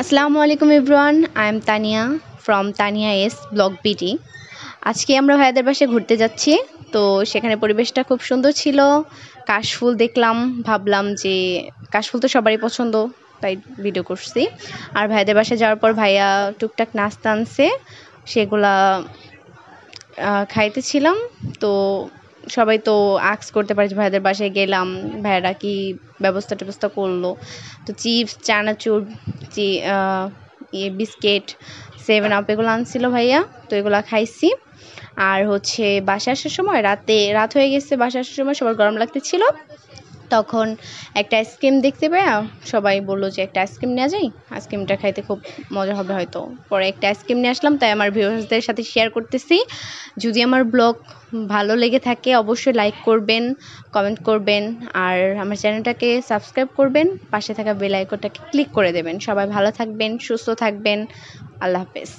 আসসালামু আলাইকুম everyone, I am Tania from Tania S blog BD. আজকে আমরা ভাইয়াদের বাসায় ঘুরতে যাচ্ছি। তো সেখানে পরিবেশটা খুব সুন্দর ছিল। কাশফুল দেখলাম, ভাবলাম যে কাশফুল তো সবারই পছন্দ, তাই ভিডিও করছি। আর ভাইয়াদের বাসায় যাওয়ার পর ভাইয়া টুকটাক নাস্তা আনছে, সেগুলা খাইতেছিলাম। তো সবাই তো আক্স করতে পারে যে ভাইয়াদের বাসায় গেলাম, ভাইয়ারা কি ব্যবস্থা ট্যাবস্থা করলো। তো চিপস, চানাচুর, বিস্কিট, 7 আপ এগুলো আনছিল ভাইয়া। তো এগুলো খাইছি। আর হচ্ছে বাসায় আসার সময় রাত হয়ে গেছে, বাসায় আসার সময় সবার গরম লাগতেছিল। তখন একটা আইসক্রিম দেখতে পেয়ে সবাই বললো যে একটা আইসক্রিম নেওয়া যায়, আইসক্রিমটা খাইতে খুব মজা হবে হয়তো। পরে একটা আইসক্রিম নিয়ে আসলাম, তাই আমার ভিউয়ার্সদের সাথে শেয়ার করতেছি। যদি আমার ব্লগ ভালো লেগে থাকে অবশ্যই লাইক করবেন, কমেন্ট করবেন, আর আমার চ্যানেলটাকে সাবস্ক্রাইব করবেন, পাশে থাকা বেল আইকনটাকে ক্লিক করে দেবেন। সবাই ভালো থাকবেন, সুস্থ থাকবেন। আল্লাহ হাফেজ।